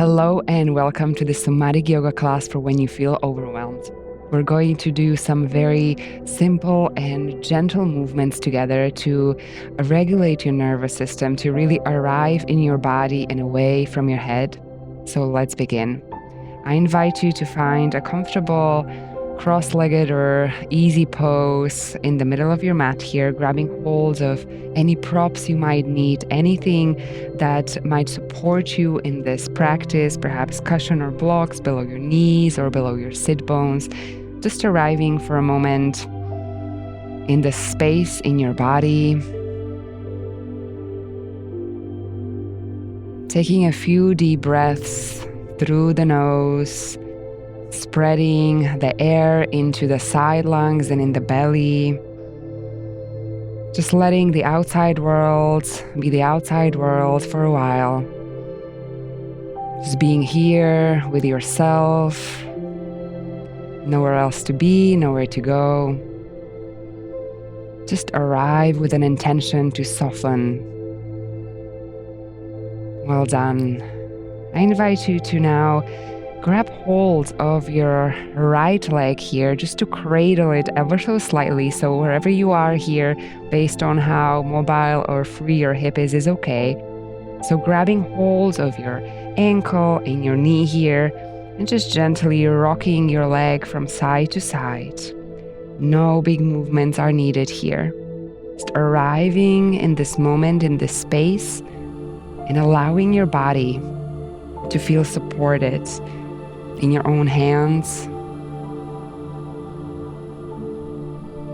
Hello and welcome to the Somatic yoga class for when you feel overwhelmed. We're going to do some very simple and gentle movements together to regulate your nervous system, to really arrive in your body and away from your head. So let's begin. I invite you to find a comfortable cross-legged or easy pose in the middle of your mat here, grabbing hold of any props you might need, anything that might support you in this practice, perhaps cushion or blocks below your knees or below your sit bones. Just arriving for a moment in the space in your body. Taking a few deep breaths through the nose, spreading the air into the side lungs and in the belly. Just letting the outside world be the outside world for a while. Just being here with yourself. Nowhere else to be, nowhere to go. Just arrive with an intention to soften. Well done. I invite you to now grab hold of your right leg here, just to cradle it ever so slightly. So wherever you are here, based on how mobile or free your hip is okay. So grabbing hold of your ankle and your knee here, and just gently rocking your leg from side to side. No big movements are needed here. Just arriving in this moment, in this space, and allowing your body to feel supported in your own hands.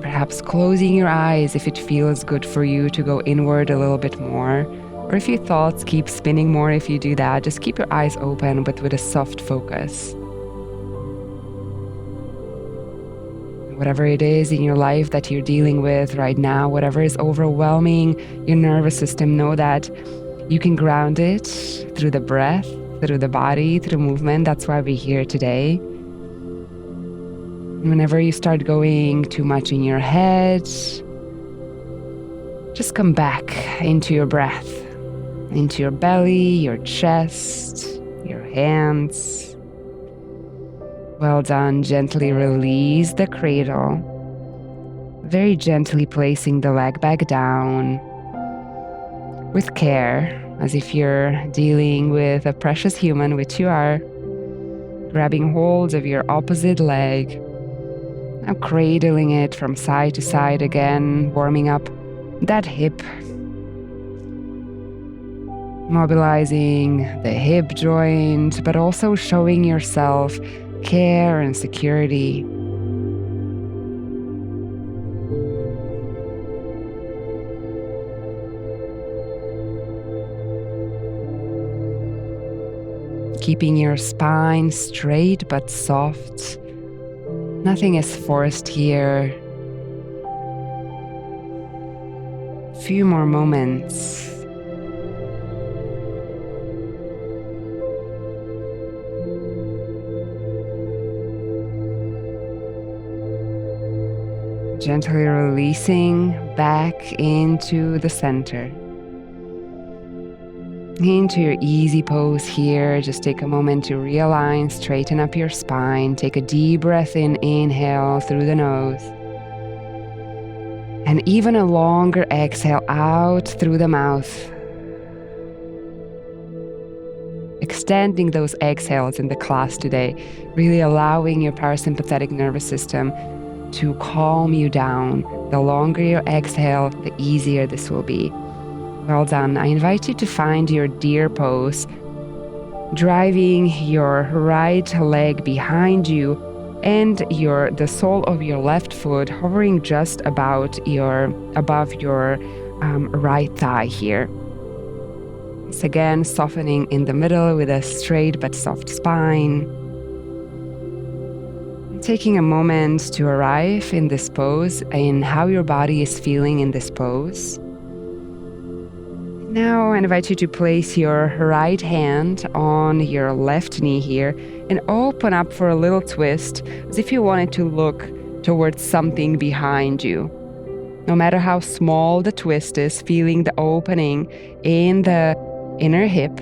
Perhaps closing your eyes if it feels good for you to go inward a little bit more. Or if your thoughts keep spinning more, if you do that, just keep your eyes open but with a soft focus. Whatever it is in your life that you're dealing with right now, whatever is overwhelming your nervous system, know that you can ground it through the breath, through the body, through movement. That's why we're here today. And whenever you start going too much in your head, just come back into your breath, into your belly, your chest, your hands. Well done. Gently release the cradle, very gently placing the leg back down with care, as if you're dealing with a precious human, which you are. Grabbing hold of your opposite leg, now cradling it from side to side again, warming up that hip, mobilizing the hip joint, but also showing yourself care and security. Keeping your spine straight but soft. Nothing is forced here. A few more moments. Gently releasing back into the center. Into your easy pose here. Just take a moment to realign, straighten up your spine. Take a deep breath in, inhale through the nose. And even a longer exhale out through the mouth. Extending those exhales in the class today, really allowing your parasympathetic nervous system to calm you down. The longer your exhale, the easier this will be. Well done. I invite you to find your deer pose, driving your right leg behind you and the sole of your left foot hovering just above your right thigh here. Once again, softening in the middle with a straight but soft spine. Taking a moment to arrive in this pose and how your body is feeling in this pose. Now I invite you to place your right hand on your left knee here and open up for a little twist, as if you wanted to look towards something behind you. No matter how small the twist is, feeling the opening in the inner hip.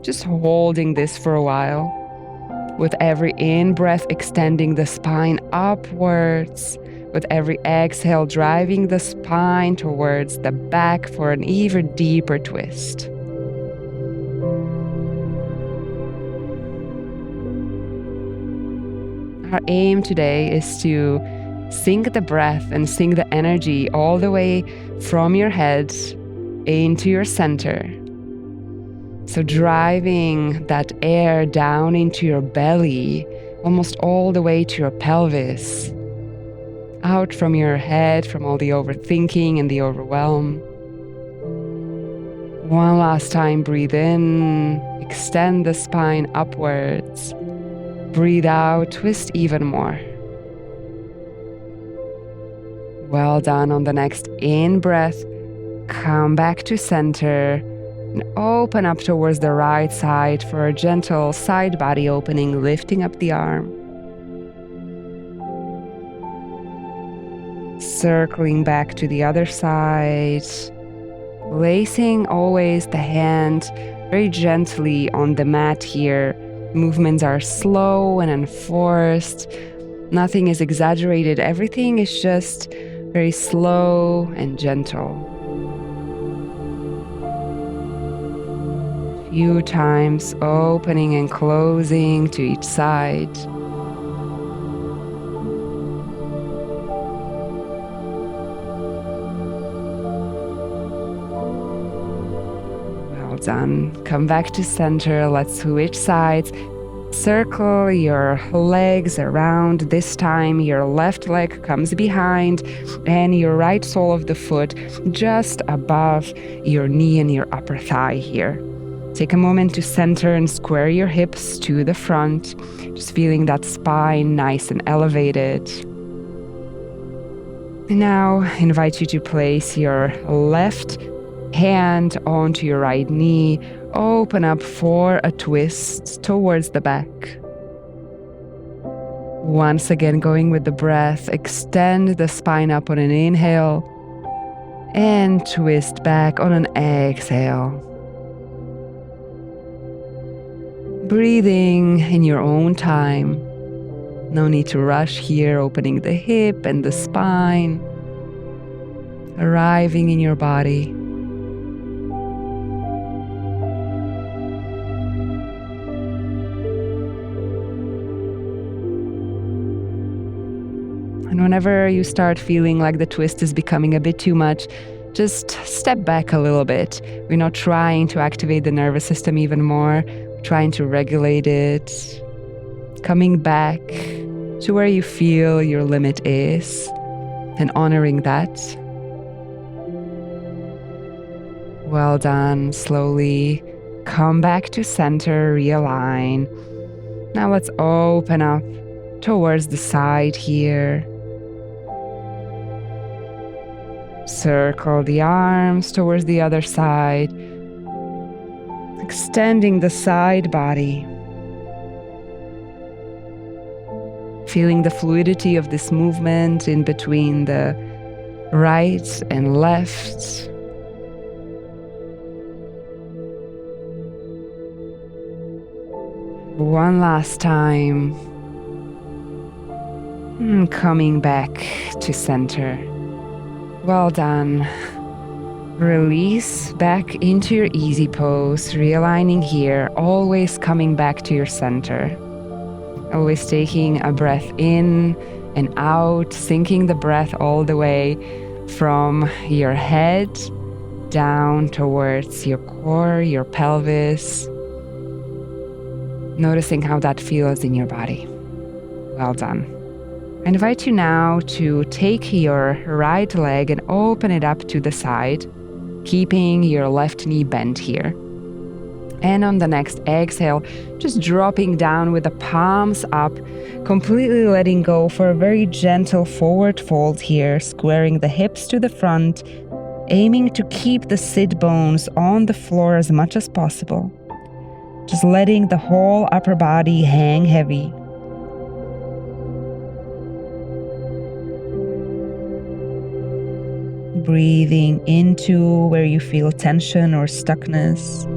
Just holding this for a while. With every in-breath, extending the spine upwards. With every exhale, driving the spine towards the back for an even deeper twist. Our aim today is to sink the breath and sink the energy all the way from your head into your center. So driving that air down into your belly, almost all the way to your pelvis, out from your head, from all the overthinking and the overwhelm. One last time, breathe in, extend the spine upwards. Breathe out, twist even more. Well done. On the next in-breath, come back to center and open up towards the right side for a gentle side body opening, lifting up the arm. Circling back to the other side, placing always the hand very gently on the mat here. Movements are slow and unforced. Nothing is exaggerated. Everything is just very slow and gentle. A few times opening and closing to each side. Done. Come back to center. Let's switch sides. Circle your legs around. This time your left leg comes behind and your right sole of the foot just above your knee and your upper thigh here. Take a moment to center and square your hips to the front, just feeling that spine nice and elevated. And now I invite you to place your left hand onto your right knee, open up for a twist towards the back. Once again, going with the breath, extend the spine up on an inhale and twist back on an exhale. Breathing in your own time. No need to rush here, opening the hip and the spine, arriving in your body. And whenever you start feeling like the twist is becoming a bit too much, just step back a little bit. We're not trying to activate the nervous system even more. We're trying to regulate it. Coming back to where you feel your limit is and honoring that. Well done. Slowly come back to center, realign. Now let's open up towards the side here. Circle the arms towards the other side, extending the side body. Feeling the fluidity of this movement in between the right and left. One last time. And coming back to center. Well done. Release back into your easy pose, realigning here, always coming back to your center. Always taking a breath in and out, sinking the breath all the way from your head down towards your core, your pelvis. Noticing how that feels in your body. Well done. I invite you now to take your right leg and open it up to the side, keeping your left knee bent here. And on the next exhale, just dropping down with the palms up, completely letting go for a very gentle forward fold here, squaring the hips to the front, aiming to keep the sit bones on the floor as much as possible. Just letting the whole upper body hang heavy. Breathing into where you feel tension or stuckness.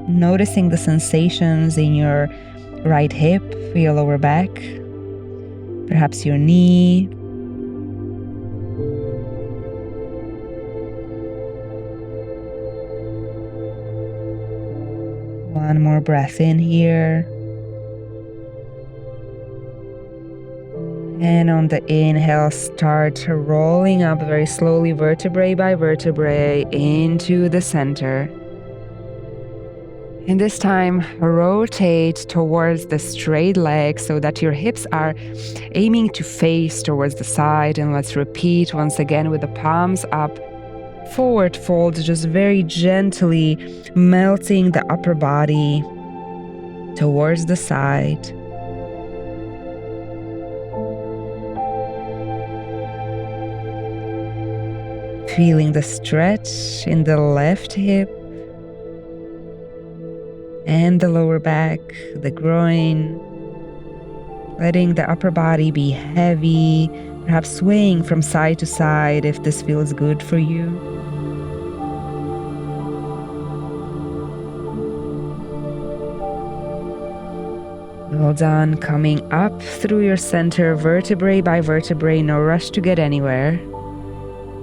Noticing the sensations in your right hip, your lower back, perhaps your knee. One more breath in here. And on the inhale, start rolling up very slowly, vertebrae by vertebrae, into the center. And this time, rotate towards the straight leg so that your hips are aiming to face towards the side. And let's repeat once again with the palms up. Forward fold, just very gently melting the upper body towards the side. Feeling the stretch in the left hip and the lower back, the groin. Letting the upper body be heavy, perhaps swaying from side to side if this feels good for you. Well done. Coming up through your center, vertebrae by vertebrae, no rush to get anywhere.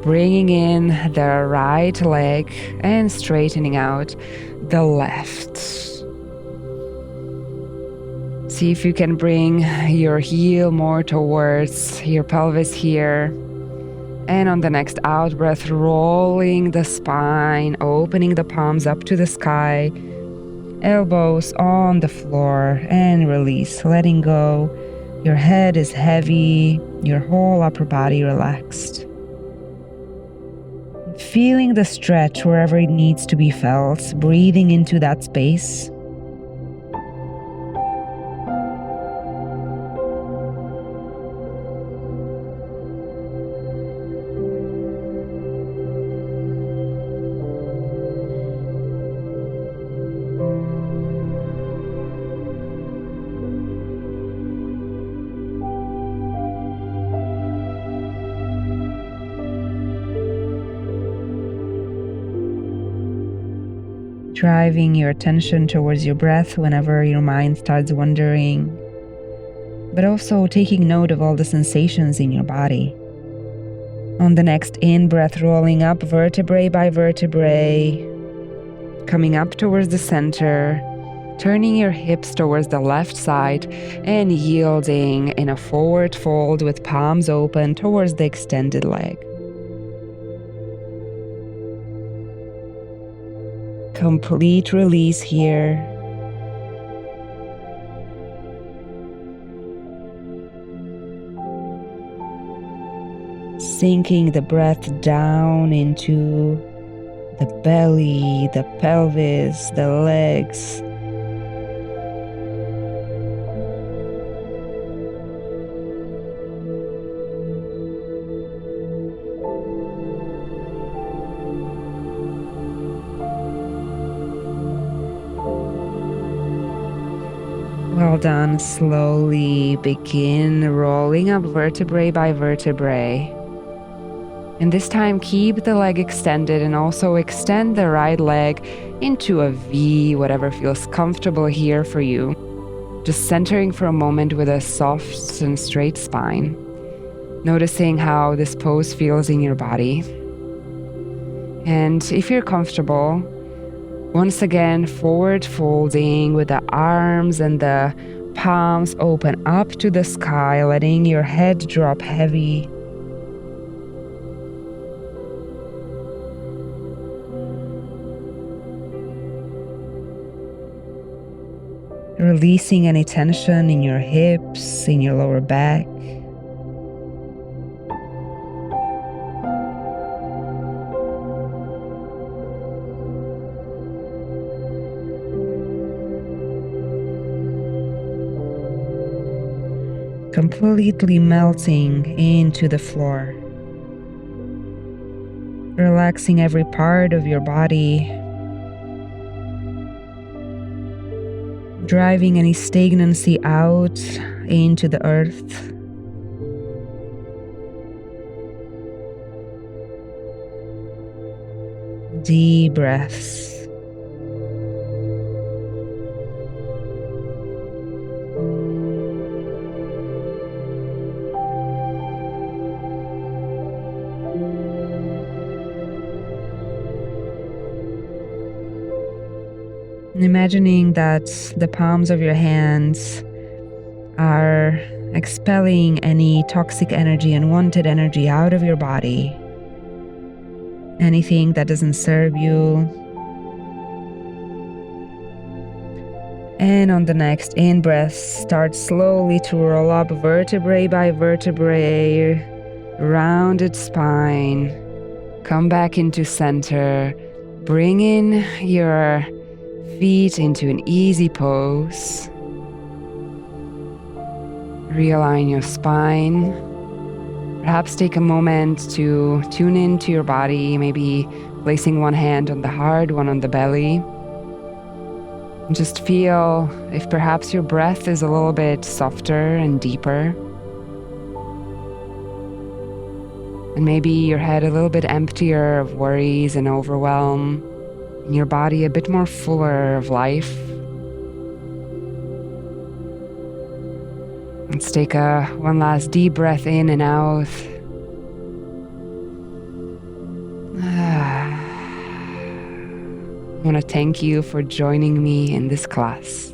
Bringing in the right leg and straightening out the left. See if you can bring your heel more towards your pelvis here. And on the next out breath, rolling the spine, opening the palms up to the sky. Elbows on the floor and release, letting go. Your head is heavy, your whole upper body relaxed. Feeling the stretch wherever it needs to be felt, breathing into that space. Driving your attention towards your breath whenever your mind starts wandering, but also taking note of all the sensations in your body. On the next in-breath, rolling up vertebrae by vertebrae, coming up towards the center, turning your hips towards the left side and yielding in a forward fold with palms open towards the extended leg. Complete release here. Sinking the breath down into the belly, the pelvis, the legs. Well done. Slowly begin rolling up vertebrae by vertebrae. And this time keep the leg extended and also extend the right leg into a V, whatever feels comfortable here for you. Just centering for a moment with a soft and straight spine. Noticing how this pose feels in your body. And if you're comfortable, once again, forward folding with the arms and the palms open up to the sky, letting your head drop heavy. Releasing any tension in your hips, in your lower back. Completely melting into the floor. Relaxing every part of your body. Driving any stagnancy out into the earth. Deep breaths. Imagining that the palms of your hands are expelling any toxic energy, unwanted energy out of your body. Anything that doesn't serve you. And on the next in-breath, start slowly to roll up vertebrae by vertebrae, rounded spine. Come back into center. Bring in your feet into an easy pose. Realign your spine. Perhaps take a moment to tune into your body, maybe placing one hand on the heart, one on the belly. And just feel if perhaps your breath is a little bit softer and deeper. And maybe your head a little bit emptier of worries and overwhelm. And your body a bit more fuller of life. Let's take one last deep breath in and out. I want to thank you for joining me in this class.